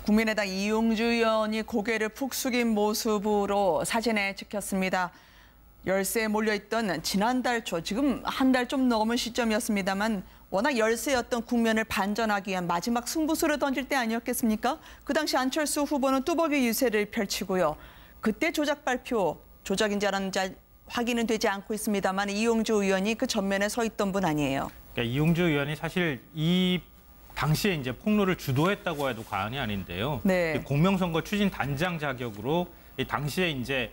국민의당 이용주 의원이 고개를 푹 숙인 모습으로 사진에 찍혔습니다. 열세에 몰려있던 지난달 초, 지금 한 달 좀 넘은 시점이었습니다만 워낙 열세였던 국면을 반전하기 위한 마지막 승부수를 던질 때 아니었겠습니까? 그 당시 안철수 후보는 뚜벅이 유세를 펼치고요. 그때 조작 발표, 조작인지 아닌지 확인은 되지 않고 있습니다만 이용주 의원이 그 전면에 서 있던 분 아니에요. 그러니까 이용주 의원이 사실 이 당시에 이제 폭로를 주도했다고 해도 과언이 아닌데요. 네. 공명선거 추진 단장 자격으로 이 당시에 이제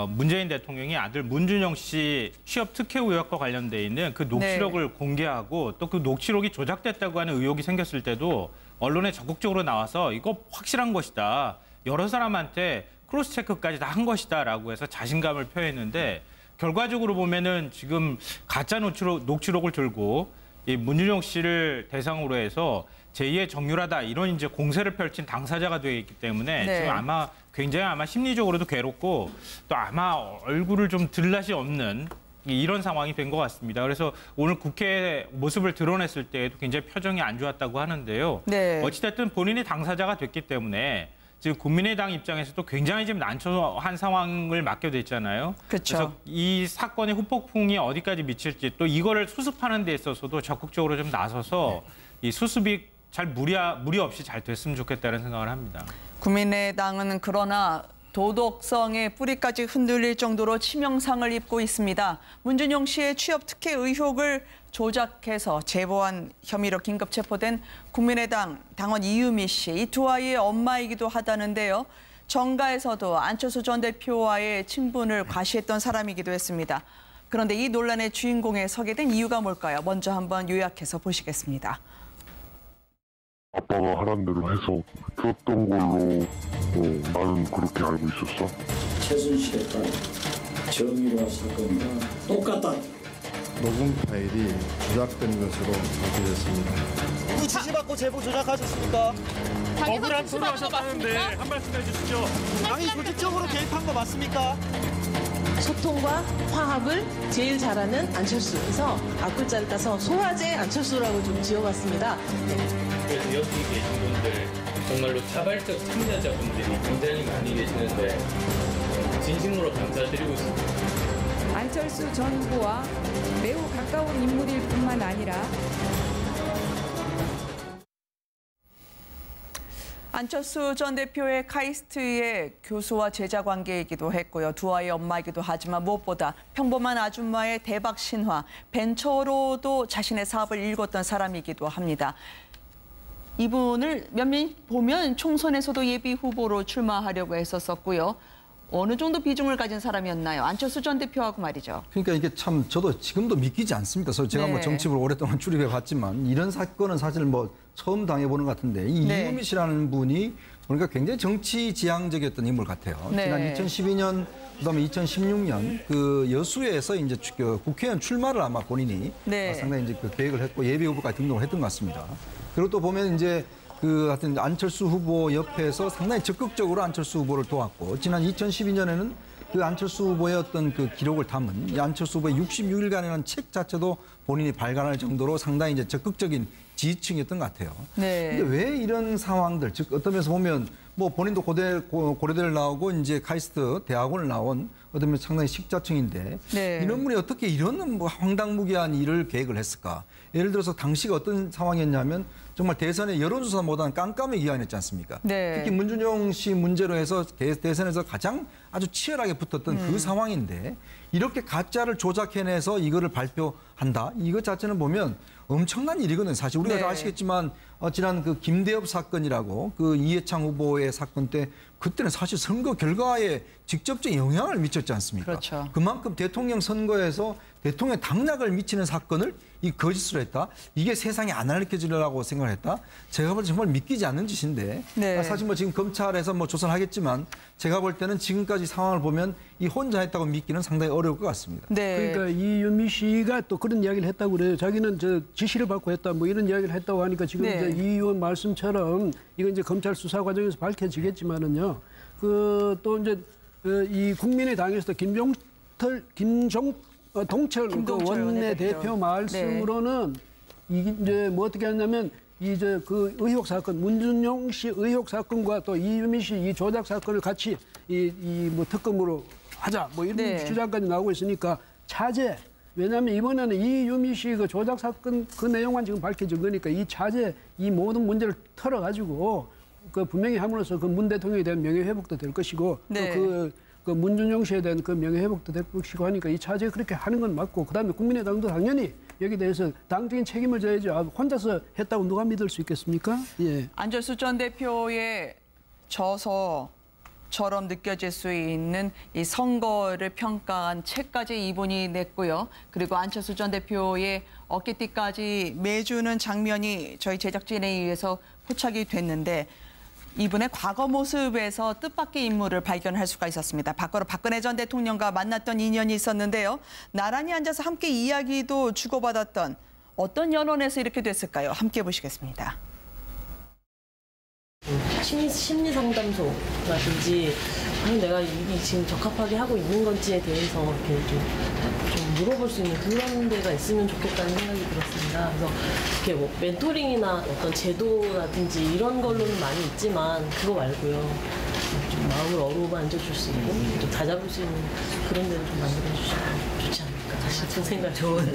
문재인 대통령이 아들 문준용 씨 취업 특혜 의혹과 관련돼 있는 그 녹취록을 공개하고 또 그 녹취록이 조작됐다고 하는 의혹이 생겼을 때도 언론에 적극적으로 나와서 이거 확실한 것이다. 여러 사람한테 크로스 체크까지 다 한 것이다라고 해서 자신감을 표했는데 결과적으로 보면은 지금 가짜 녹취록을 들고 이 문준용 씨를 대상으로 해서 제2의 정유라다 이런 이제 공세를 펼친 당사자가 되어 있기 때문에 네. 지금 아마 굉장히 심리적으로도 괴롭고 또 아마 얼굴을 좀 들 낯이 없는 이런 상황이 된 것 같습니다. 그래서 오늘 국회 모습을 드러냈을 때에도 굉장히 표정이 안 좋았다고 하는데요. 네. 어찌됐든 본인이 당사자가 됐기 때문에 지금 국민의당 입장에서도 굉장히 지금 난처한 상황을 맡게 됐잖아요. 그렇죠. 그래서 이 사건의 후폭풍이 어디까지 미칠지 또 이거를 수습하는 데 있어서도 적극적으로 좀 나서서 이 수습이 잘 무리 없이 잘 됐으면 좋겠다는 생각을 합니다. 국민의당은 그러나 도덕성의 뿌리까지 흔들릴 정도로 치명상을 입고 있습니다. 문준용 씨의 취업 특혜 의혹을 조작해서 제보한 혐의로 긴급 체포된 국민의당 당원 이유미 씨, 이 두 아이의 엄마이기도 하다는데요. 정가에서도 안철수 전 대표와의 친분을 과시했던 사람이기도 했습니다. 그런데 이 논란의 주인공에 서게 된 이유가 뭘까요? 먼저 한번 요약해서 보시겠습니다. 아빠가 하란 대로 해서 줬던 걸로 나는 그렇게 알고 있었어. 최순실의 딸 정의로와 사건과 똑같다. 녹음 파일이 조작된 것으로 밝혀졌습니다. 누구 지시받고 제보 조작하셨습니까? 억울한 소리 하셨다는데 한 말씀 해주시죠. 당이 조직적으로 개입한 거 맞습니까? 소통과 화합을 제일 잘하는 안철수에서 앞글자를 따서 소화제 안철수라고 좀 지어봤습니다. 그래서 여기 계신 분들 정말로 자발적 참여자분들이 굉장히 많이 계시는데 진심으로 감사드리고 있습니다. 안철수 전 후보와 매우 가까운 인물일 뿐만 아니라 안철수 전 대표의 카이스트의 교수와 제자 관계이기도 했고요. 두 아이의 엄마이기도 하지만 무엇보다 평범한 아줌마의 대박 신화, 벤처로도 자신의 사업을 일궜던 사람이기도 합니다. 이분을 면밀히 보면 총선에서도 예비 후보로 출마하려고 했었고요. 어느 정도 비중을 가진 사람이었나요? 안철수 전 대표하고 말이죠. 그러니까 이게 참 저도 지금도 믿기지 않습니다. 제가 뭐 정치부를 오랫동안 출입해 봤지만 이런 사건은 사실 뭐 처음 당해보는 것 같은데 이 이유미 씨라는 분이 보니까 굉장히 정치 지향적이었던 인물 같아요. 지난 2012년 그다음에 2016년 그 여수에서 이제 국회의원 출마를 아마 본인이 상당히 이제 그 계획을 했고 예비 후보까지 등록을 했던 것 같습니다. 그리고 또 보면 이제 하여튼 안철수 후보 옆에서 상당히 적극적으로 안철수 후보를 도왔고 지난 2012년에는 그 안철수 후보의 어떤 그 기록을 담은 이 안철수 후보의 66일간이라는 책 자체도 본인이 발간할 정도로 상당히 이제 적극적인 지지층이었던 것 같아요. 근데 왜 이런 상황들, 즉 어떤 면에서 보면 뭐 본인도 고려대를 나오고 이제 카이스트 대학원을 나온 어떤 면에서 상당히 식자층인데 이런 분이 어떻게 이런 뭐 황당무계한 일을 계획을 했을까? 예를 들어서 당시가 어떤 상황이었냐면 정말 대선의 여론조사보다는 깜깜하게 기한했지 않습니까? 특히 문준용 씨 문제로 해서 대선에서 가장 아주 치열하게 붙었던 그 상황인데 이렇게 가짜를 조작해내서 이거를 발표한다? 이것 자체는 보면 엄청난 일이거든요. 사실 우리가 다 아시겠지만 지난 그 김대엽 사건이라고 그 이해창 후보의 사건 때 그때는 사실 선거 결과에 직접적인 영향을 미쳤지 않습니까? 그렇죠. 그만큼 대통령 선거에서 대통령 당락을 미치는 사건을 이 거짓으로 했다. 이게 세상에 안 알려지려고 생각을 했다. 제가 볼 때 정말 믿기지 않는 짓인데 사실 뭐 지금 검찰에서 뭐 조사를 하겠지만 제가 볼 때는 지금까지 상황을 보면 이 혼자 했다고 믿기는 상당히 어려울 것 같습니다. 그러니까 이유미 씨가 또 그런 이야기를 했다고 그래요. 자기는 저 지시를 받고 했다 뭐 이런 이야기를 했다고 하니까 지금 이제 이 의원 말씀처럼 이건 이제 검찰 수사 과정에서 밝혀지겠지만은요. 그 또 이제 이 국민의당에서도 김동철 그 원내대표 말씀으로는 이게 이제 뭐 어떻게 하냐면 그 의혹 사건, 문준용 씨 의혹 사건과 또 이유미 씨 이 조작 사건을 같이 뭐 특검으로 하자 뭐 이런 네. 주장까지 나오고 있으니까 차제. 왜냐하면 이번에는 이유미 씨 그 조작 사건 그 내용만 지금 밝혀진 거니까 이 차제 이 모든 문제를 털어가지고 그 분명히 함으로써 그 문 대통령에 대한 명예회복도 될 것이고 네. 또 그 문준용 씨에 대한 그 명예회복도 될 것이고 하니까 이 차제 그렇게 하는 건 맞고 그다음에 국민의당도 당연히 여기 대해서 당적인 책임을 져야죠. 혼자서 했다고 누가 믿을 수 있겠습니까? 예. 안철수 전 대표의 저서처럼 느껴질 수 있는 이 선거를 평가한 책까지 이분이 냈고요. 그리고 안철수 전 대표의 어깨띠까지 매주는 장면이 저희 제작진에 의해서 포착이 됐는데 이분의 과거 모습에서 뜻밖의 인물을 발견할 수가 있었습니다. 바꿔로 박근혜 전 대통령과 만났던 인연이 있었는데요. 나란히 앉아서 함께 이야기도 주고받았던 어떤 연원에서 이렇게 됐을까요? 함께 보시겠습니다. 심리상담소라든지 내가 이게 지금 적합하게 하고 있는 건지에 대해서 이렇게 좀 물어볼 수 있는 그런 데가 있으면 좋겠다는 생각이 들었습니다. 그래서 이렇게 뭐 멘토링이나 어떤 제도라든지 이런 걸로는 많이 있지만 그거 말고요. 좀 마음을 어루만져 줄 수 있고 좀 다잡을 수 있는 그런 데를 좀 만들어 주시면 좋지 않을까 싶은 생각. 좋은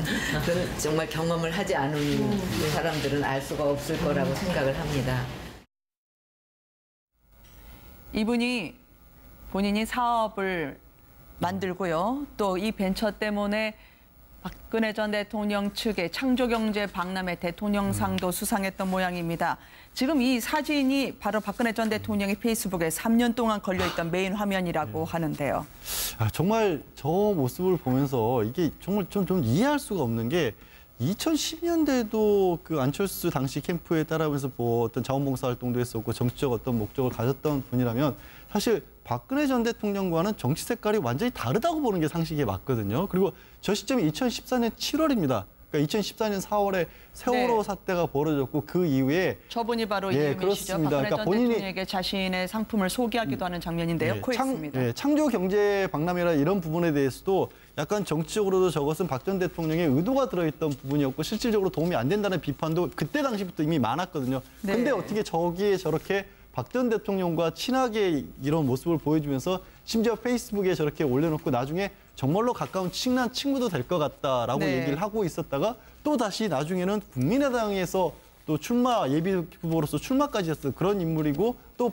그런 정말 경험을 하지 않은 사람들은 알 수가 없을 거라고 생각을 합니다. 이분이 본인이 사업을 만들고요. 또 이 벤처 때문에 박근혜 전 대통령 측의 창조경제 박람회 대통령상도 수상했던 모양입니다. 지금 이 사진이 바로 박근혜 전 대통령의 페이스북에 3년 동안 걸려있던 메인 화면이라고 하는데요. 정말 저 모습을 보면서 이게 정말 좀 이해할 수가 없는 게 2010년대에도 그 안철수 당시 캠프에 따라오면서 뭐 어떤 자원봉사 활동도 했었고 정치적 어떤 목적을 가졌던 분이라면 사실 박근혜 전 대통령과는 정치 색깔이 완전히 다르다고 보는 게 상식에 맞거든요. 그리고 저 시점이 2014년 7월입니다. 그러니까 2014년 4월에 세월호 사태가 벌어졌고 그 이후에 저분이 바로 이유미 씨죠. 박근혜 그러니까 전 대통령에게 자신의 상품을 소개하기도 하는 장면인데요. 코엑스입니다. 창조경제박람회나 이런 부분에 대해서도 약간 정치적으로도 저것은 박 전 대통령의 의도가 들어있던 부분이었고 실질적으로 도움이 안 된다는 비판도 그때 당시부터 이미 많았거든요. 근데 어떻게 저기에 저렇게 박 전 대통령과 친하게 이런 모습을 보여주면서 심지어 페이스북에 저렇게 올려놓고 나중에 정말로 가까운 친한 친구도 될 것 같다라고 얘기를 하고 있었다가 또 다시 나중에는 국민의당에서 또 출마 예비 후보로서 출마까지 했어 그런 인물이고 또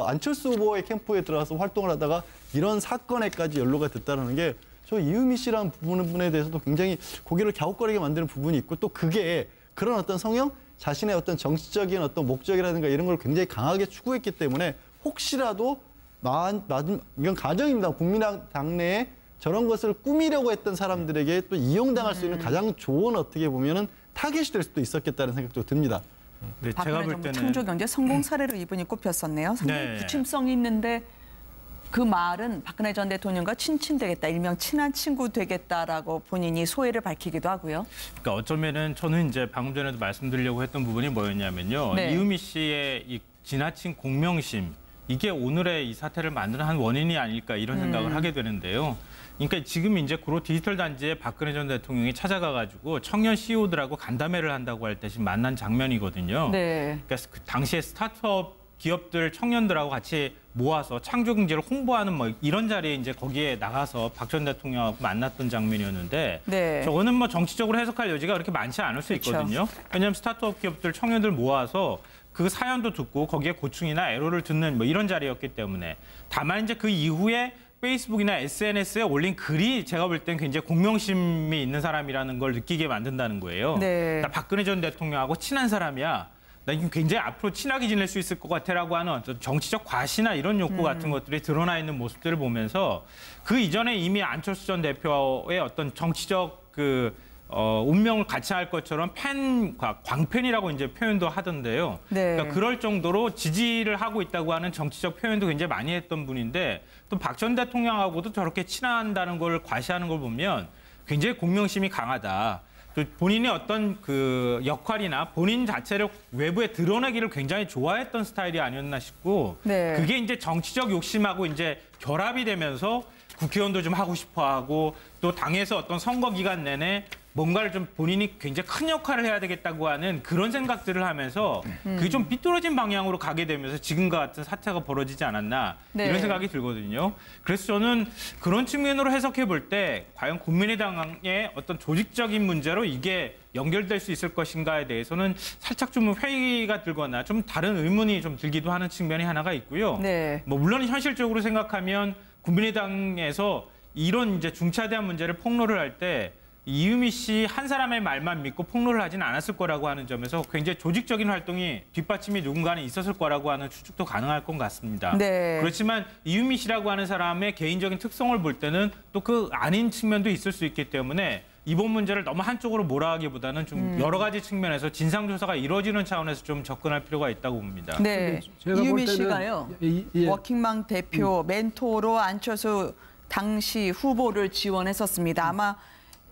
안철수 후보의 캠프에 들어가서 활동을 하다가 이런 사건에까지 연루가 됐다는 게 저 이유미 씨라는 부분에 대해서도 굉장히 고개를 갸웃거리게 만드는 부분이 있고 또 그게 그런 어떤 성형 자신의 어떤 정치적인 어떤 목적이라든가 이런 걸 굉장히 강하게 추구했기 때문에 혹시라도 이건 가정입니다. 국민당 내에 저런 것을 꾸미려고 했던 사람들에게 또 이용당할 수 있는 가장 좋은 어떻게 보면은 타겟이 될 수도 있었겠다는 생각도 듭니다. 네, 제가 볼 때는 창조경제 성공 사례로 이분이 꼽혔었네요. 상당히 부침성이 있는데 그 말은 박근혜 전 대통령과 친친되겠다, 일명 친한 친구 되겠다라고 본인이 소회를 밝히기도 하고요. 그러니까 어쩌면은 저는 이제 방금 전에도 말씀드리려고 했던 부분이 뭐였냐면요. 이유미 씨의 이 지나친 공명심, 이게 오늘의 이 사태를 만드는 한 원인이 아닐까 이런 생각을 하게 되는데요. 그러니까 지금 이제 고로 디지털 단지에 박근혜 전 대통령이 찾아가가지고 청년 CEO들하고 간담회를 한다고 할 때 지금 만난 장면이거든요. 그러니까 그 당시에 스타트업 기업들 청년들하고 같이 모아서 창조 경제를 홍보하는 뭐 이런 자리에 이제 거기에 나가서 박 전 대통령하고 만났던 장면이었는데 저거는 뭐 정치적으로 해석할 여지가 그렇게 많지 않을 수 있거든요. 왜냐하면 스타트업 기업들 청년들 모아서 그 사연도 듣고 거기에 고충이나 애로를 듣는 뭐 이런 자리였기 때문에 다만 이제 그 이후에 페이스북이나 SNS에 올린 글이 제가 볼 땐 굉장히 공명심이 있는 사람이라는 걸 느끼게 만든다는 거예요. 나 박근혜 전 대통령하고 친한 사람이야. 나 굉장히 앞으로 친하게 지낼 수 있을 것 같아라고 하는 어떤 정치적 과시나 이런 욕구 같은 것들이 드러나 있는 모습들을 보면서 그 이전에 이미 안철수 전 대표의 어떤 정치적 운명을 같이 할 것처럼 광팬이라고 이제 표현도 하던데요. 그러니까 그럴 정도로 지지를 하고 있다고 하는 정치적 표현도 굉장히 많이 했던 분인데 또 박 전 대통령하고도 저렇게 친한다는 걸 과시하는 걸 보면 굉장히 공명심이 강하다. 또 본인의 어떤 그 역할이나 본인 자체를 외부에 드러내기를 굉장히 좋아했던 스타일이 아니었나 싶고 그게 이제 정치적 욕심하고 이제 결합이 되면서 국회의원도 좀 하고 싶어 하고 또 당에서 어떤 선거 기간 내내 뭔가를 좀 본인이 굉장히 큰 역할을 해야 되겠다고 하는 그런 생각들을 하면서 그게 좀 삐뚤어진 방향으로 가게 되면서 지금과 같은 사태가 벌어지지 않았나 네. 이런 생각이 들거든요. 그래서 저는 그런 측면으로 해석해 볼 때 과연 국민의당의 어떤 조직적인 문제로 이게 연결될 수 있을 것인가에 대해서는 살짝 좀 회의가 들거나 좀 다른 의문이 좀 들기도 하는 측면이 하나가 있고요. 네. 뭐 물론 현실적으로 생각하면 국민의당에서 이런 이제 중차대한 문제를 폭로를 할 때 이유미 씨 한 사람의 말만 믿고 폭로를 하지는 않았을 거라고 하는 점에서 굉장히 조직적인 활동이 뒷받침이 누군가는 있었을 거라고 하는 추측도 가능할 것 같습니다. 네. 그렇지만 이유미 씨라고 하는 사람의 개인적인 특성을 볼 때는 또 그 아닌 측면도 있을 수 있기 때문에 이번 문제를 너무 한쪽으로 몰아가기보다는 좀 여러 가지 측면에서 진상조사가 이루어지는 차원에서 좀 접근할 필요가 있다고 봅니다. 네, 이유미 씨가요. 워킹맘 대표 멘토로 안철수 당시 후보를 지원했었습니다. 아마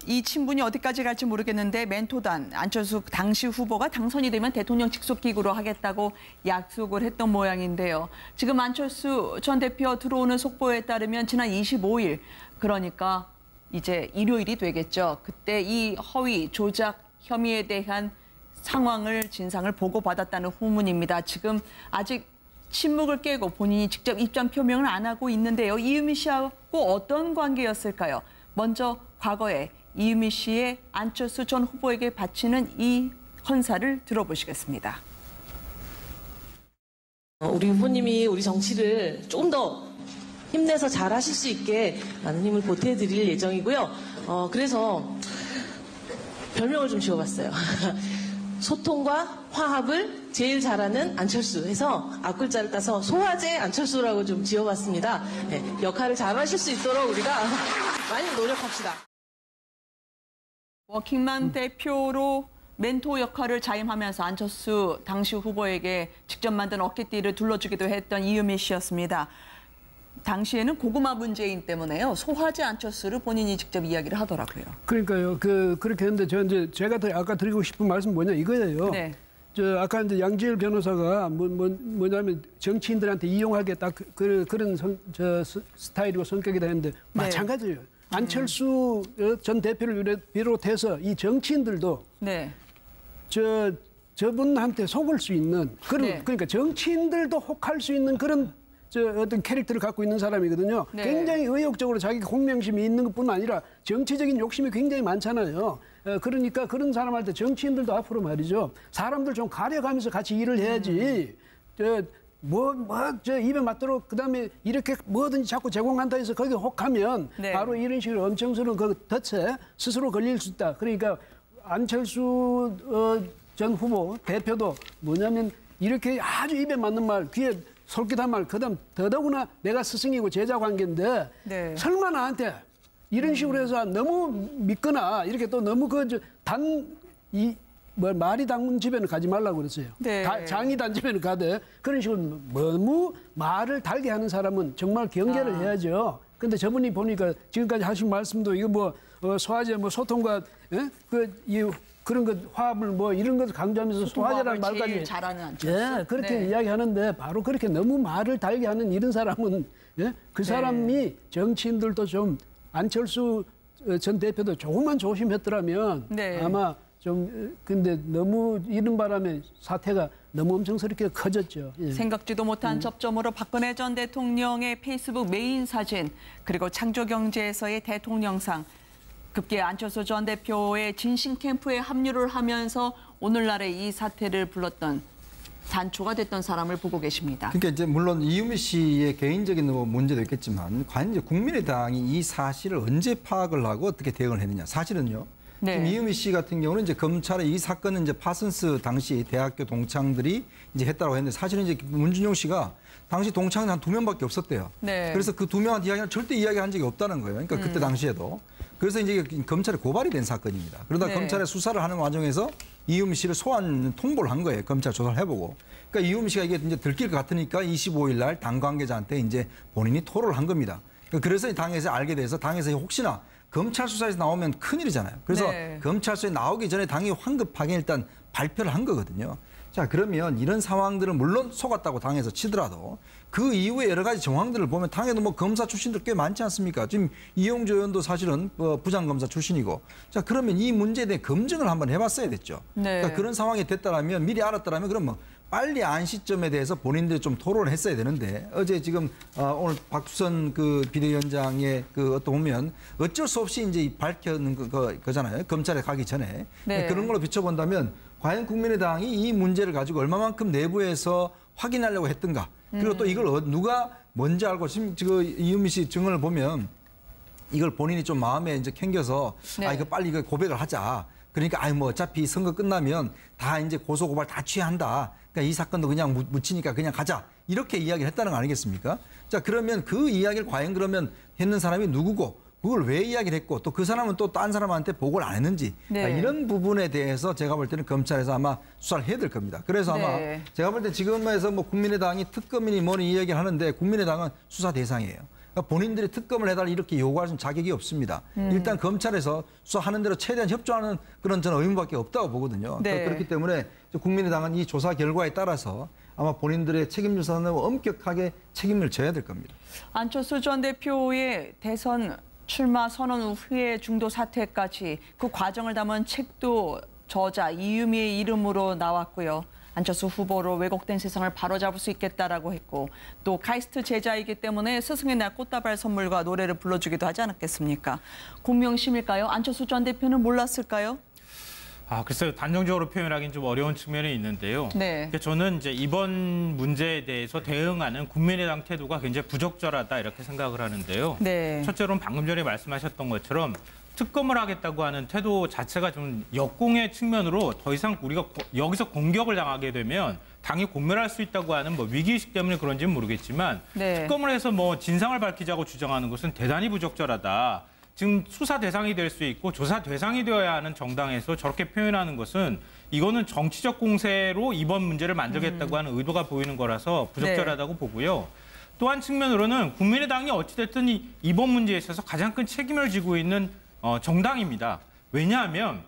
이 친분이 어디까지 갈지 모르겠는데 멘토단 안철수 당시 후보가 당선이 되면 대통령 직속기구로 하겠다고 약속을 했던 모양인데요. 지금 안철수 전 대표 들어오는 속보에 따르면 지난 25일 그러니까 이제 일요일이 되겠죠. 그때 이 허위 조작 혐의에 대한 상황을 진상을 보고받았다는 후문입니다. 지금 아직 침묵을 깨고 본인이 직접 입장 표명을 안 하고 있는데요. 이유미 씨하고 어떤 관계였을까요? 먼저 과거에 이유미 씨의 안철수 전 후보에게 바치는 이 헌사를 들어보시겠습니다. 우리 후보님이 우리 정치를 조금 더 힘내서 잘 하실 수 있게 많은 힘을 보태드릴 예정이고요. 그래서 별명을 좀 지어봤어요. 소통과 화합을 제일 잘하는 안철수 해서 앞글자를 따서 소화제 안철수라고 좀 지어봤습니다. 네, 역할을 잘 하실 수 있도록 우리가 많이 노력합시다. 워킹맘 대표로 멘토 역할을 자임하면서 안철수 당시 후보에게 직접 만든 어깨띠를 둘러주기도 했던 이유미 씨였습니다. 당시에는 고구마 문재인 때문에요. 소화제 안철수를 본인이 직접 이야기를 하더라고요. 그러니까요. 그렇게 했는데 제가 아까 드리고 싶은 말씀 뭐냐 이거예요. 네. 아까 이제 양지열 변호사가 뭐냐면 정치인들한테 이용하게 딱 그런 스타일이고 성격이다 했는데 마찬가지예요. 안철수 전 대표를 비롯해서 이 정치인들도 저분한테 속을 수 있는 그런 그러니까 정치인들도 혹할 수 있는 그런 어떤 캐릭터를 갖고 있는 사람이거든요. 굉장히 의욕적으로 자기 공명심이 있는 것뿐 아니라 정치적인 욕심이 굉장히 많잖아요. 그러니까 그런 사람한테 정치인들도 앞으로 말이죠. 사람들 좀 가려가면서 같이 일을 해야지. 입에 맞도록 그다음에 이렇게 뭐든지 자꾸 제공한다 해서 거기 혹하면 바로 이런 식으로 엄청스러운 그 덫에 스스로 걸릴 수 있다. 그러니까 안철수 전 후보 대표도 뭐냐면 이렇게 아주 입에 맞는 말, 귀에 솔깃한 말, 그다음 더더구나 내가 스승이고 제자 관계인데 설마 나한테 이런 식으로 해서 너무 믿거나 이렇게 또 너무 말이 닮은 집에는 가지 말라고 그랬어요. 장이 단 집에는 가되 그런 식으로 너무 말을 달게 하는 사람은 정말 경계를 해야죠. 근데 저분이 보니까 지금까지 하신 말씀도 이거 소화제 소통과 그런 것 화합을 이런 것을 강조하면서 소화제라는 말까지 잘하는 그렇게 이야기하는데 바로 그렇게 너무 말을 달게 하는 이런 사람은 그 사람이 정치인들도 좀 안철수 전 대표도 조금만 조심했더라면 아마 근데 너무 이런 바람에 사태가 너무 엄청스럽게 커졌죠. 생각지도 못한 접점으로 박근혜 전 대통령의 페이스북 메인 사진 그리고 창조경제에서의 대통령상 급기야 안철수 전 대표의 진신 캠프에 합류를 하면서 오늘날의 이 사태를 불렀던 단초가 됐던 사람을 보고 계십니다. 그러니까 이제 물론 이유미 씨의 개인적인 문제도 있겠지만 과연 이제 국민의당이 이 사실을 언제 파악을 하고 어떻게 대응을 했느냐. 사실은요. 지금 이유미 씨 같은 경우는 이제 검찰의 이 사건은 이제 파슨스 당시 대학교 동창들이 이제 했다고 했는데 사실은 이제 문준용 씨가 당시 동창은 한 2명밖에 없었대요. 그래서 그 2명한테 이야기는 절대 이야기한 적이 없다는 거예요. 그러니까 그때 당시에도. 그래서 이제 검찰에 고발이 된 사건입니다. 그러다 검찰에 수사를 하는 과정에서 이유미 씨를 소환 통보를 한 거예요. 검찰 조사를 해보고. 그러니까 이유미 씨가 이게 이제 들킬 것 같으니까 25일 날 당 관계자한테 이제 본인이 토로를 한 겁니다. 그래서 당에서 알게 돼서 당에서 혹시나 검찰 수사에서 나오면 큰일이잖아요. 그래서 검찰 수사에 나오기 전에 당이 황급하게 일단 발표를 한 거거든요. 자, 그러면 이런 상황들은 물론 속았다고 당해서 치더라도 그 이후에 여러 가지 정황들을 보면 당에도 뭐 검사 출신들 꽤 많지 않습니까? 지금 이용조 의원도 사실은 부장검사 출신이고. 자, 그러면 이 문제에 대해 검증을 한번 해봤어야 됐죠. 네. 그러니까 그런 상황이 됐다라면 미리 알았다라면 그럼 뭐 빨리 안 시점에 대해서 본인들이 좀 토론을 했어야 되는데 어제 지금 오늘 박주선 그 비대위원장의 그 어떤 보면 어쩔 수 없이 이제 밝혀는 거잖아요. 검찰에 가기 전에. 네. 그런 걸로 비춰본다면 과연 국민의당이 이 문제를 가지고 얼마만큼 내부에서 확인하려고 했던가. 그리고 또 이걸 누가 먼저 알고 지금 이은미 씨 증언을 보면 이걸 본인이 좀 마음에 이제 캥겨서 네. 이거 빨리 이거 고백을 하자. 그러니까 뭐 어차피 선거 끝나면 다 이제 고소 고발 다 취한다. 그러니까 이 사건도 그냥 묻히니까 그냥 가자. 이렇게 이야기를 했다는 거 아니겠습니까? 자, 그러면 그 이야기를 과연 그러면 했는 사람이 누구고 그걸 왜 이야기를 했고 또 그 사람은 또 딴 사람한테 보고를 안 했는지 네. 이런 부분에 대해서 제가 볼 때는 검찰에서 아마 수사를 해야 될 겁니다. 그래서 아마 네. 제가 볼 때 지금에서 뭐 국민의당이 특검이니 뭐니 이야기를 하는데 국민의당은 수사 대상이에요. 그러니까 본인들이 특검을 해달라 이렇게 요구할 자격이 없습니다. 일단 검찰에서 수사하는 대로 최대한 협조하는 그런 저는 의무밖에 없다고 보거든요. 네. 그렇기 때문에 국민의당은 이 조사 결과에 따라서 아마 본인들의 책임 조사는 엄격하게 책임을 져야 될 겁니다. 안철수 전 대표의 대선 출마 선언 후에 중도 사퇴까지 그 과정을 담은 책도 저자 이유미의 이름으로 나왔고요. 안철수 후보로 왜곡된 세상을 바로잡을 수 있겠다라고 했고 또 카이스트 제자이기 때문에 스승의 날 꽃다발 선물과 노래를 불러주기도 하지 않았겠습니까? 공명심일까요? 안철수 전 대표는 몰랐을까요? 글쎄요. 단정적으로 표현하기는 좀 어려운 측면이 있는데요. 네. 저는 이제 이번 문제에 대해서 대응하는 국민의당 태도가 굉장히 부적절하다 이렇게 생각을 하는데요. 네. 첫째로는 방금 전에 말씀하셨던 것처럼 특검을 하겠다고 하는 태도 자체가 좀 역공의 측면으로 더 이상 우리가 여기서 공격을 당하게 되면 당이 공멸할 수 있다고 하는 뭐 위기의식 때문에 그런지는 모르겠지만 네. 특검을 해서 뭐 진상을 밝히자고 주장하는 것은 대단히 부적절하다. 지금 수사 대상이 될 수 있고 조사 대상이 되어야 하는 정당에서 저렇게 표현하는 것은 이거는 정치적 공세로 이번 문제를 만들겠다고 하는 의도가 보이는 거라서 부적절하다고 네. 보고요. 또 한 측면으로는 국민의당이 어찌됐든 이번 문제에 있어서 가장 큰 책임을 지고 있는 정당입니다. 왜냐하면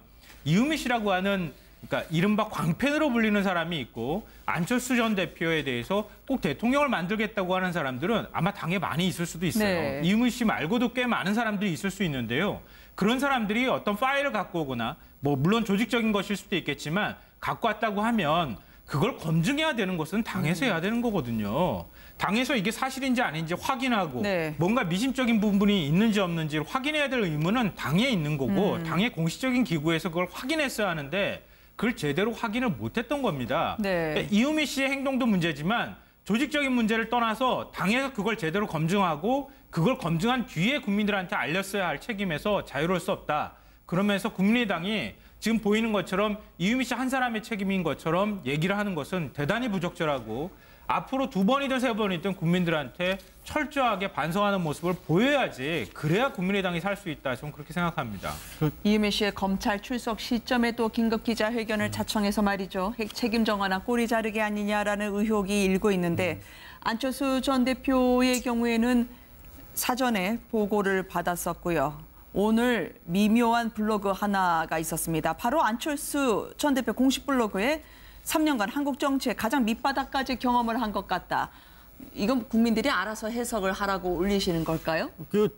이은미 씨라고 하는 그러니까 이른바 광팬으로 불리는 사람이 있고 안철수 전 대표에 대해서 꼭 대통령을 만들겠다고 하는 사람들은 아마 당에 많이 있을 수도 있어요. 네. 이은미 씨 말고도 꽤 많은 사람들이 있을 수 있는데요. 그런 사람들이 어떤 파일을 갖고 오거나 뭐 물론 조직적인 것일 수도 있겠지만 갖고 왔다고 하면 그걸 검증해야 되는 것은 당에서 해야 되는 거거든요. 당에서 이게 사실인지 아닌지 확인하고 네. 뭔가 미심적인 부분이 있는지 없는지를 확인해야 될 의무는 당에 있는 거고 당의 공식적인 기구에서 그걸 확인했어야 하는데 그걸 제대로 확인을 못했던 겁니다. 네. 그러니까 이은미 씨의 행동도 문제지만 조직적인 문제를 떠나서 당에서 그걸 제대로 검증하고 그걸 검증한 뒤에 국민들한테 알렸어야 할 책임에서 자유로울 수 없다. 그러면서 국민의당이 지금 보이는 것처럼 이은미 씨 한 사람의 책임인 것처럼 얘기를 하는 것은 대단히 부적절하고 앞으로 2번이든 3번이든 국민들한테 철저하게 반성하는 모습을 보여야지 그래야 국민의당이 살 수 있다. 저는 그렇게 생각합니다. 이은미 씨의 검찰 출석 시점에 또 긴급 기자회견을 자청해서 말이죠. 책임 정하나 꼬리 자르기 아니냐라는 의혹이 일고 있는데 안철수 전 대표의 경우에는 사전에 보고를 받았었고요. 오늘 미묘한 블로그 하나가 있었습니다. 바로 안철수 전 대표 공식 블로그에 3년간 한국 정치의 가장 밑바닥까지 경험을 한 것 같다. 이건 국민들이 알아서 해석을 하라고 올리시는 걸까요?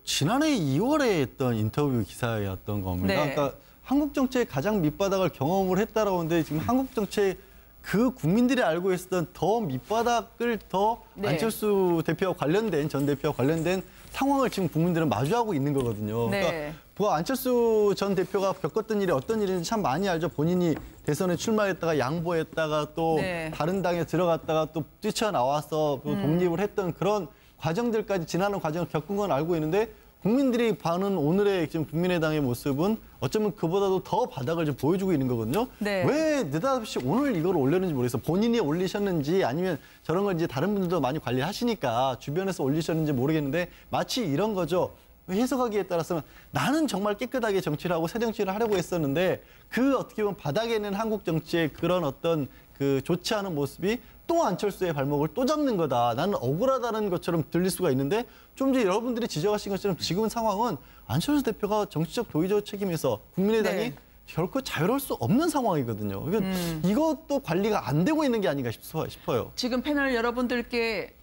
지난해 2월에 했던 인터뷰 기사였던 겁니다. 네. 그러니까 한국 정치의 가장 밑바닥을 경험을 했다라고 하는데 지금 한국 정치의 그 국민들이 알고 있었던 더 밑바닥을 더 네. 안철수 대표와 관련된 전 대표와 관련된 상황을 지금 국민들은 마주하고 있는 거거든요. 네. 그러니까 안철수 전 대표가 겪었던 일이 어떤 일인지 참 많이 알죠. 본인이 대선에 출마했다가 양보했다가 또 네. 다른 당에 들어갔다가 또 뛰쳐나와서 또 독립을 했던 그런 과정들까지 지나는 과정을 겪은 건 알고 있는데 국민들이 봐는 오늘의 지금 국민의당의 모습은 어쩌면 그보다도 더 바닥을 좀 보여주고 있는 거거든요. 네. 왜 느닷없이 오늘 이걸 올렸는지 모르겠어요. 본인이 올리셨는지 아니면 저런 걸 이제 다른 분들도 많이 관리하시니까 주변에서 올리셨는지 모르겠는데 마치 이런 거죠. 해석하기에 따라서는 나는 정말 깨끗하게 정치를 하고 새 정치를 하려고 했었는데 그 어떻게 보면 바닥에 있는 한국 정치의 그런 어떤 그 좋지 않은 모습이 또 안철수의 발목을 또 잡는 거다. 나는 억울하다는 것처럼 들릴 수가 있는데 좀 전에 여러분들이 지적하신 것처럼 지금 상황은 안철수 대표가 정치적 도의적 책임에서 국민의당이 네. 결코 자유로울 수 없는 상황이거든요. 그러니까 이것도 관리가 안 되고 있는 게 아닌가 싶어요. 지금 패널 여러분들께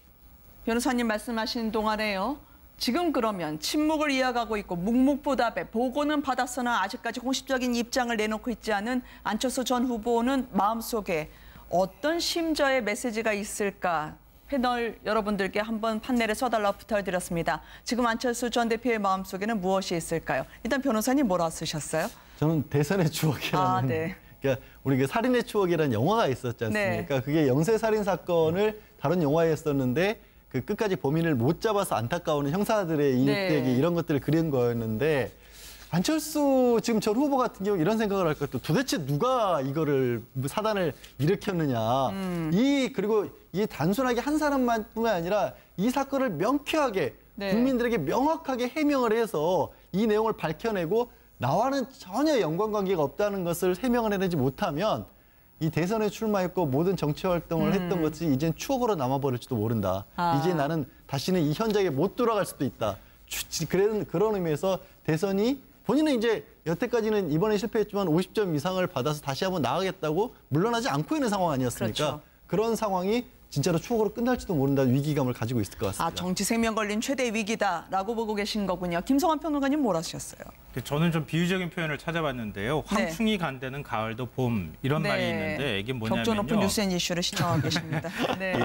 변호사님 말씀하신 동안에요. 지금 그러면 침묵을 이어가고 있고 묵묵부답에 보고는 받았으나 아직까지 공식적인 입장을 내놓고 있지 않은 안철수 전 후보는 마음속에 어떤 심저의 메시지가 있을까? 패널 여러분들께 한번 판넬에 써달라고 부탁드렸습니다. 지금 안철수 전 대표의 마음속에는 무엇이 있을까요? 일단 변호사님 뭐라 쓰셨어요? 저는 대선의 추억이라는 네. 그러니까 우리 그 살인의 추억이라는 영화가 있었지 않습니까? 네. 그게 영세살인 사건을 다룬 영화였었는데 그 끝까지 범인을 못 잡아서 안타까워하는 형사들의 일대기 네. 이런 것들을 그린 거였는데 안철수 지금 전 후보 같은 경우 이런 생각을 할 것 같아요. 도대체 누가 이거를 사단을 일으켰느냐. 그리고 이 단순하게 한 사람만뿐만 아니라 이 사건을 명쾌하게 네. 국민들에게 명확하게 해명을 해서 이 내용을 밝혀내고 나와는 전혀 연관관계가 없다는 것을 해명을 해내지 못하면 이 대선에 출마했고 모든 정치 활동을 했던 것이 이젠 추억으로 남아버릴지도 모른다. 이제 나는 다시는 이 현장에 못 돌아갈 수도 있다. 그런 의미에서 대선이 본인은 이제 여태까지는 이번에 실패했지만 50점 이상을 받아서 다시 한번 나가겠다고 물러나지 않고 있는 상황 아니었습니까? 그렇죠. 그런 상황이 진짜로 추억으로 끝날지도 모른다는 위기감을 가지고 있을 것 같습니다. 정치 생명 걸린 최대 위기다라고 보고 계신 거군요. 김성환 평론가님 뭘 하셨어요? 저는 좀 비유적인 표현을 찾아봤는데요. 황충이 간다는 가을도 봄 이런 말이 있는데 이게 뭐냐면요. 격조 높은 뉴스 앤 이슈를 시청하고 계십니다. 네.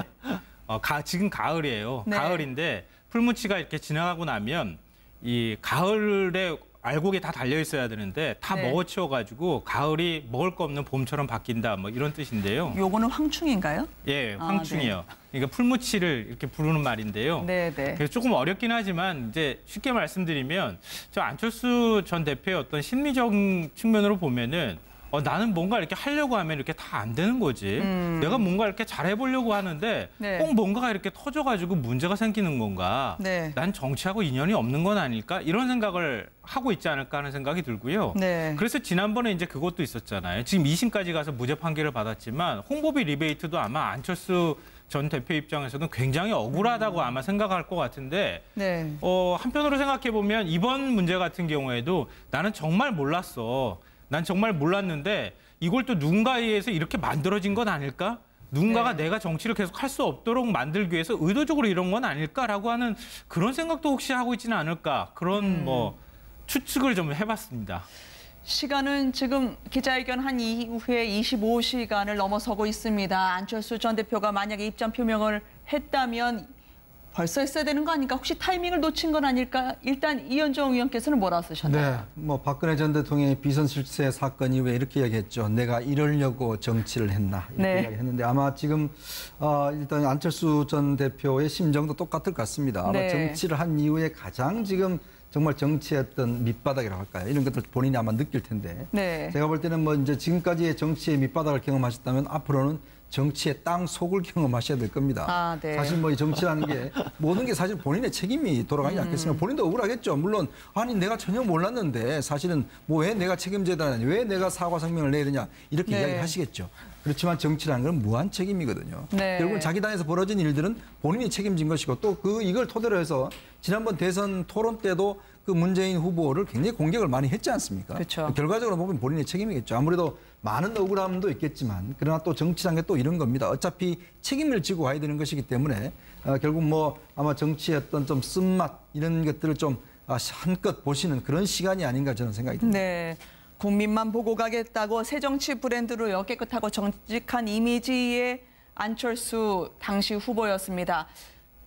지금 가을이에요. 네. 가을인데 풀무치가 이렇게 지나가고 나면 이 가을에 알곡이 다 달려 있어야 되는데 다 먹어치워가지고 가을이 먹을 거 없는 봄처럼 바뀐다 뭐 이런 뜻인데요. 요거는 황충인가요? 예, 황충이요. 네. 그러니까 풀무치를 이렇게 부르는 말인데요. 네. 그래서 조금 어렵긴 하지만 이제 쉽게 말씀드리면 저 안철수 전 대표의 어떤 심리적 측면으로 보면은 나는 뭔가 이렇게 하려고 하면 이렇게 다 안 되는 거지. 내가 뭔가 이렇게 잘해보려고 하는데 꼭 뭔가가 이렇게 터져가지고 문제가 생기는 건가. 난 정치하고 인연이 없는 건 아닐까. 이런 생각을 하고 있지 않을까 하는 생각이 들고요. 그래서 지난번에 이제 그것도 있었잖아요. 지금 2심까지 가서 무죄 판결을 받았지만 홍보비 리베이트도 아마 안철수 전 대표 입장에서는 굉장히 억울하다고 아마 생각할 것 같은데 한편으로 생각해 보면 이번 문제 같은 경우에도 나는 정말 몰랐어. 난 정말 몰랐는데 이걸 또 누군가에 의해서 이렇게 만들어진 건 아닐까? 누군가가 내가 정치를 계속 할 수 없도록 만들기 위해서 의도적으로 이런 건 아닐까라고 하는 그런 생각도 혹시 하고 있지는 않을까? 그런 추측을 좀 해봤습니다. 시간은 지금 기자회견 한 이후에 25시간을 넘어서고 있습니다. 안철수 전 대표가 만약에 입장 표명을 했다면 벌써 했어야 되는 거 아닐까? 혹시 타이밍을 놓친 건 아닐까? 일단 이현정 의원께서는 뭐라 쓰셨나요? 네, 박근혜 전 대통령의 비선 실세 사건 이후에 이렇게 이야기했죠. 내가 이러려고 정치를 했나 이렇게 이야기했는데 아마 지금 일단 안철수 전 대표의 심정도 똑같을 것 같습니다. 아마 정치를 한 이후에 가장 지금 정말 정치의 어떤 밑바닥이라고 할까요? 이런 것들 본인이 아마 느낄 텐데 제가 볼 때는 뭐 이제 지금까지의 정치의 밑바닥을 경험하셨다면 앞으로는 정치의 땅 속을 경험하셔야 될 겁니다. 사실 뭐 이 정치라는 게 모든 게 사실 본인의 책임이 돌아가지 않겠습니까? 본인도 억울하겠죠. 물론 아니 내가 전혀 몰랐는데 사실은 뭐 왜 내가 책임져야 되느냐, 왜 내가 사과 성명을 내야 되냐 이렇게 이야기하시겠죠. 그렇지만 정치라는 건 무한 책임이거든요. 결국은 자기 당에서 벌어진 일들은 본인이 책임진 것이고 또 이걸 토대로 해서 지난번 대선 토론 때도 그 문재인 후보를 굉장히 공격을 많이 했지 않습니까? 결과적으로 보면 본인의 책임이겠죠. 아무래도 많은 억울함도 있겠지만 그러나 또 정치라는 게 또 이런 겁니다. 어차피 책임을 지고 가야 되는 것이기 때문에 결국 뭐 아마 정치의 어떤 좀 쓴맛 이런 것들을 좀 한껏 보시는 그런 시간이 아닌가 저는 생각이 듭니다. 국민만 보고 가겠다고 새정치 브랜드로 깨끗하고 정직한 이미지의 안철수 당시 후보였습니다.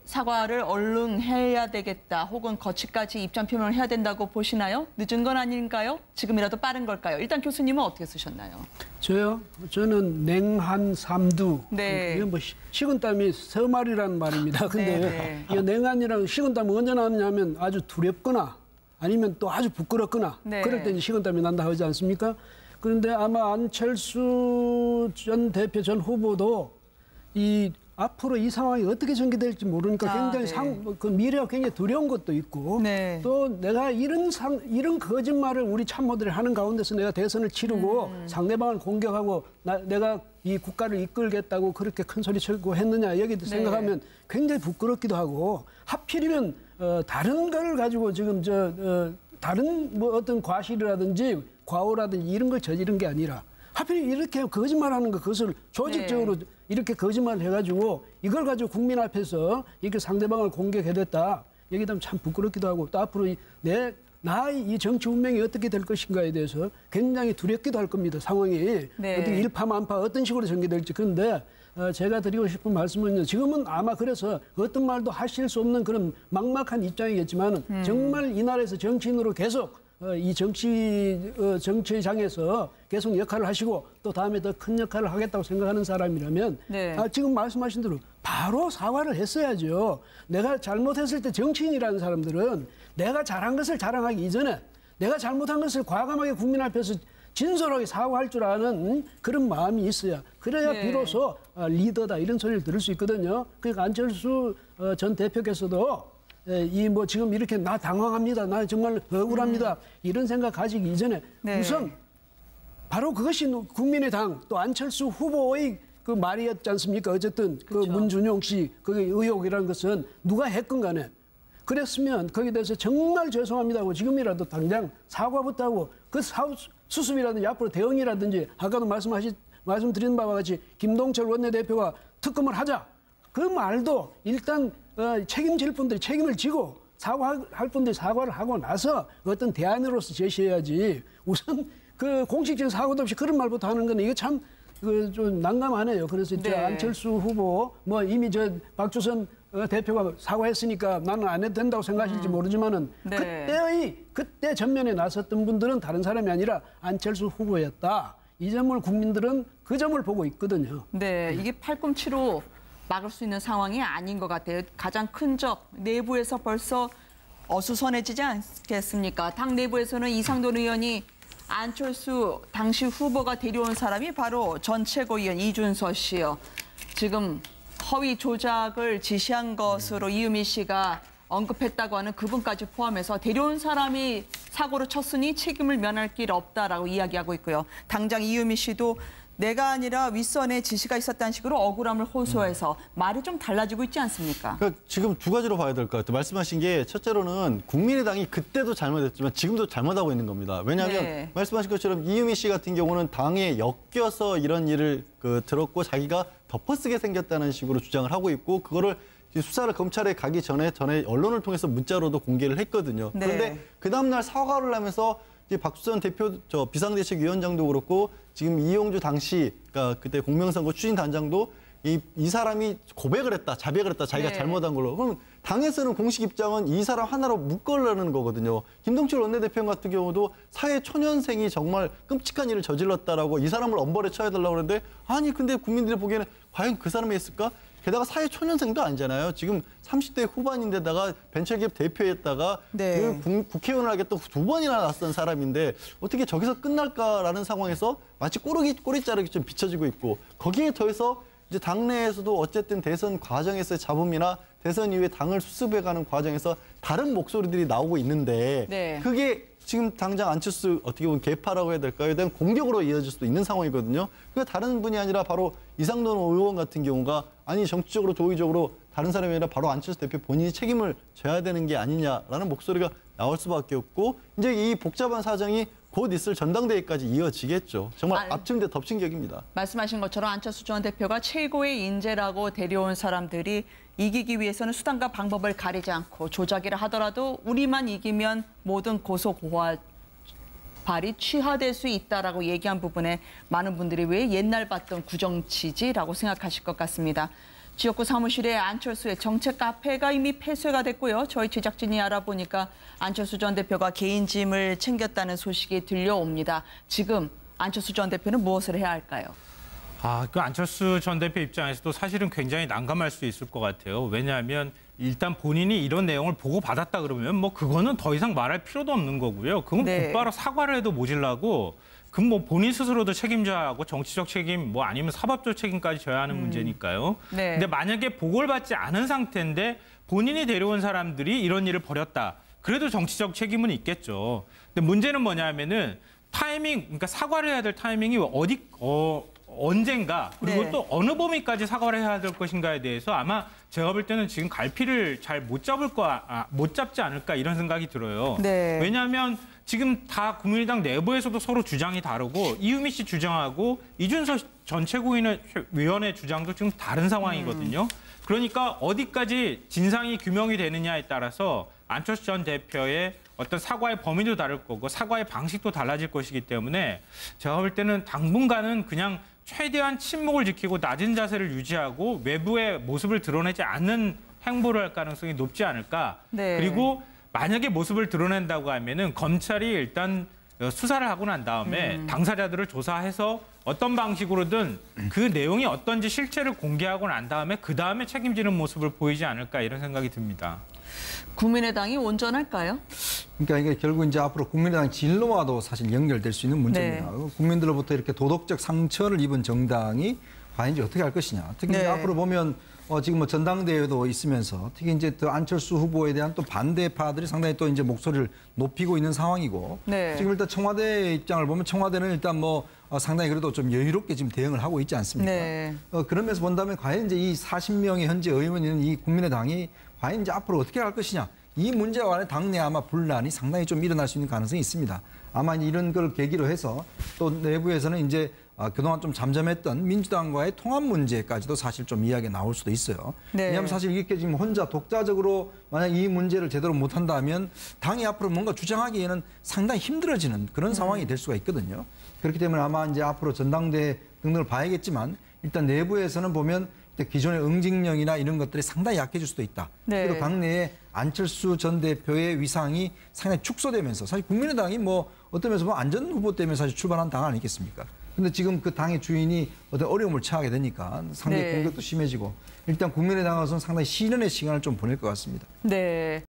사과를 얼른 해야 되겠다 혹은 거치까지 입장 표명을 해야 된다고 보시나요? 늦은 건 아닌가요? 지금이라도 빠른 걸까요? 일단 교수님은 어떻게 쓰셨나요? 저요? 저는 냉한 삼두. 이건 뭐 식은땀이 서말이라는 말입니다. 근데 이 냉한이랑 식은땀은 언제 나느냐면 아주 두렵거나 아니면 또 아주 부끄럽거나 그럴 때 식은땀이 난다 하지 않습니까? 그런데 아마 안철수 전 대표 전 후보도 앞으로 이 상황이 어떻게 전개될지 모르니까 굉장히 그 미래가 굉장히 두려운 것도 있고 또 내가 이런 거짓말을 우리 참모들이 하는 가운데서 내가 대선을 치르고 상대방을 공격하고 내가 이 국가를 이끌겠다고 그렇게 큰 소리 치고 했느냐 여기 생각하면 굉장히 부끄럽기도 하고 하필이면 다른 걸 가지고 지금 다른 뭐 어떤 과실이라든지 과오라든지 이런 걸 저지른 게 아니라 하필 이렇게 거짓말하는 거 그것을 조직적으로 이렇게 거짓말을 해가지고 이걸 가지고 국민 앞에서 이렇게 상대방을 공격해댔다. 여기다 참 부끄럽기도 하고 또 앞으로 나의 이 정치 운명이 어떻게 될 것인가에 대해서 굉장히 두렵기도 할 겁니다. 상황이 어떻게 일파만파 어떤 식으로 전개될지. 그런데 제가 드리고 싶은 말씀은요. 지금은 아마 그래서 어떤 말도 하실 수 없는 그런 막막한 입장이겠지만 정말 이 나라에서 정치인으로 계속 이 정치장에서 계속 역할을 하시고 또 다음에 더 큰 역할을 하겠다고 생각하는 사람이라면 지금 말씀하신 대로 바로 사과를 했어야죠. 내가 잘못했을 때 정치인이라는 사람들은 내가 잘한 것을 자랑하기 이전에 내가 잘못한 것을 과감하게 국민 앞에서 진솔하게 사과할 줄 아는 그런 마음이 있어야 그래야 비로소 리더다 이런 소리를 들을 수 있거든요. 그러니까 안철수 전 대표께서도 이 뭐 지금 이렇게 나 당황합니다. 나 정말 억울합니다. 이런 생각 가지기 이전에 우선 바로 그것이 국민의당 또 안철수 후보의 그 말이었지 않습니까? 어쨌든 그 문준용 씨 그 의혹이라는 것은 누가 했건 간에 그랬으면 거기에 대해서 정말 죄송합니다 하고 지금이라도 당장 사과부터 하고 그 수습이라든지 앞으로 대응이라든지 아까도 말씀드린 바와 같이 김동철 원내대표가 특검을 하자. 그 말도 일단 책임질 분들이 책임을 지고 사과할 분들이 사과를 하고 나서 어떤 대안으로서 제시해야지 우선 그 공식적인 사과도 없이 그런 말부터 하는 건 이게 참 좀 난감하네요. 그래서 이제 안철수 후보 뭐 이미 박주선 대표가 사과했으니까 나는 안 해도 된다고 생각하실지 모르지만은 그때 전면에 나섰던 분들은 다른 사람이 아니라 안철수 후보였다. 이 점을 국민들은 그 점을 보고 있거든요. 네, 이게 팔꿈치로 막을 수 있는 상황이 아닌 것 같아요. 가장 큰 적 내부에서 벌써 어수선해지지 않겠습니까? 당 내부에서는 이상돈 의원이 안철수 당시 후보가 데려온 사람이 바로 전 최고위원 이준서 씨요. 지금 허위 조작을 지시한 것으로 이유미 씨가 언급했다고 하는 그분까지 포함해서 데려온 사람이 사고를 쳤으니 책임을 면할 길 없다라고 이야기하고 있고요. 당장 이유미 씨도 내가 아니라 윗선에 지시가 있었다는 식으로 억울함을 호소해서 말이 좀 달라지고 있지 않습니까? 그러니까 지금 두 가지로 봐야 될 것 같아요. 말씀하신 게 첫째로는 국민의당이 그때도 잘못했지만 지금도 잘못하고 있는 겁니다. 왜냐하면 말씀하신 것처럼 이유미 씨 같은 경우는 당에 엮여서 이런 일을 들었고 자기가 덮어쓰게 생겼다는 식으로 주장을 하고 있고 그거를 수사를 검찰에 가기 전에 언론을 통해서 문자로도 공개를 했거든요. 그런데 그 다음날 사과를 하면서 박수선 대표 비상대책위원장도 그렇고 지금 이용주 당시 그러니까 그때 공명선거 추진단장도 이 사람이 고백을 했다, 자백을 했다, 자기가 잘못한 걸로. 그럼 당에서는 공식 입장은 이 사람 하나로 묶으려는 거거든요. 김동철 원내대표 같은 경우도 사회 초년생이 정말 끔찍한 일을 저질렀다라고 이 사람을 엄벌에 쳐야달라고 그러는데 아니 근데 국민들이 보기에는 과연 그 사람이 했을까? 게다가 사회 초년생도 아니잖아요. 지금 30대 후반인데다가 벤처기업 대표였다가 국회의원을 하게 또 2번이나 낯선 사람인데 어떻게 저기서 끝날까라는 상황에서 마치 꼬리 자르기 좀 비춰지고 있고 거기에 더해서 이제 당내에서도 어쨌든 대선 과정에서의 잡음이나 대선 이후에 당을 수습해가는 과정에서 다른 목소리들이 나오고 있는데 그게 지금 당장 안철수 어떻게 보면 개파라고 해야 될까요? 대한 공격으로 이어질 수도 있는 상황이거든요. 그게 다른 분이 아니라 바로 이상돈 의원 같은 경우가 아니 정치적으로 도의적으로 다른 사람이 아니라 바로 안철수 대표 본인이 책임을 져야 되는 게 아니냐라는 목소리가 나올 수밖에 없고 이제 이 복잡한 사정이 곧 있을 전당대회까지 이어지겠죠. 정말 앞침 대 덮친 격입니다. 말씀하신 것처럼 안철수 전 대표가 최고의 인재라고 데려온 사람들이 이기기 위해서는 수단과 방법을 가리지 않고 조작이라 하더라도 우리만 이기면 모든 고소 고발 발이 취하될 수 있다라고 얘기한 부분에 많은 분들이 왜 옛날 봤던 구정치지라고 생각하실 것 같습니다. 지역구 사무실에 안철수의 정책 카페가 이미 폐쇄가 됐고요. 저희 제작진이 알아보니까 안철수 전 대표가 개인 짐을 챙겼다는 소식이 들려옵니다. 지금 안철수 전 대표는 무엇을 해야 할까요? 그 안철수 전 대표 입장에서도 사실은 굉장히 난감할 수 있을 것 같아요. 왜냐하면 일단 본인이 이런 내용을 보고받았다 그러면 뭐 그거는 더 이상 말할 필요도 없는 거고요. 그건 곧바로 사과를 해도 모질라고 그럼 뭐 본인 스스로도 책임져야 하고 정치적 책임 뭐 아니면 사법적 책임까지 져야 하는 문제니까요. 근데 만약에 보고를 받지 않은 상태인데 본인이 데려온 사람들이 이런 일을 벌였다. 그래도 정치적 책임은 있겠죠. 근데 문제는 뭐냐면은 타이밍, 그러니까 사과를 해야 될 타이밍이 언젠가 그리고 또 어느 범위까지 사과를 해야 될 것인가에 대해서 아마 제가 볼 때는 지금 갈피를 잘 못 잡지 않을까 이런 생각이 들어요. 네. 왜냐하면 지금 다 국민의당 내부에서도 서로 주장이 다르고 이유미 씨 주장하고 이준석 전 최고위원회 주장도 지금 다른 상황이거든요. 그러니까 어디까지 진상이 규명이 되느냐에 따라서 안철수 전 대표의 어떤 사과의 범위도 다를 거고 사과의 방식도 달라질 것이기 때문에 제가 볼 때는 당분간은 그냥 최대한 침묵을 지키고 낮은 자세를 유지하고 외부의 모습을 드러내지 않는 행보를 할 가능성이 높지 않을까. 네. 그리고 만약에 모습을 드러낸다고 하면은 검찰이 일단 수사를 하고 난 다음에 당사자들을 조사해서 어떤 방식으로든 그 내용이 어떤지 실체를 공개하고 난 다음에 그 다음에 책임지는 모습을 보이지 않을까 이런 생각이 듭니다. 국민의당이 온전할까요? 그러니까 이게 결국 이제 앞으로 국민의당 진로와도 사실 연결될 수 있는 문제입니다. 네. 국민들로부터 이렇게 도덕적 상처를 입은 정당이 과연 이제 어떻게 할 것이냐. 특히 네. 이제 앞으로 보면 지금 뭐 전당대회도 있으면서 특히 이제 또 안철수 후보에 대한 또 반대파들이 상당히 또 이제 목소리를 높이고 있는 상황이고 네. 지금 일단 청와대 입장을 보면 청와대는 일단 뭐 상당히 그래도 좀 여유롭게 지금 대응을 하고 있지 않습니까? 네. 그러면서 본다면 과연 이제 이 40명의 현재 의원이 있는 이 국민의당이 과연 이제 앞으로 어떻게 할 것이냐. 이 문제와 관해 당내 아마 분란이 상당히 좀 일어날 수 있는 가능성이 있습니다. 아마 이런 걸 계기로 해서 또 내부에서는 이제 그동안 좀 잠잠했던 민주당과의 통합 문제까지도 사실 좀 이야기가 나올 수도 있어요. 네. 왜냐하면 사실 이렇게 지금 혼자 독자적으로 만약 이 문제를 제대로 못한다면 당이 앞으로 뭔가 주장하기에는 상당히 힘들어지는 그런 상황이 될 수가 있거든요. 그렇기 때문에 아마 이제 앞으로 전당대회 등등을 봐야겠지만 일단 내부에서는 보면 기존의 응징령이나 이런 것들이 상당히 약해질 수도 있다. 네. 그리고 당내에 안철수 전 대표의 위상이 상당히 축소되면서 사실 국민의당이 뭐 어떤 면에서 보면 안전 후보 때문에 사실 출발한 당 아니겠습니까? 근데 지금 그 당의 주인이 어떤 어려움을 처하게 되니까 상당히 네. 공격도 심해지고 일단 국민의당으로서는 상당히 시련의 시간을 좀 보낼 것 같습니다. 네.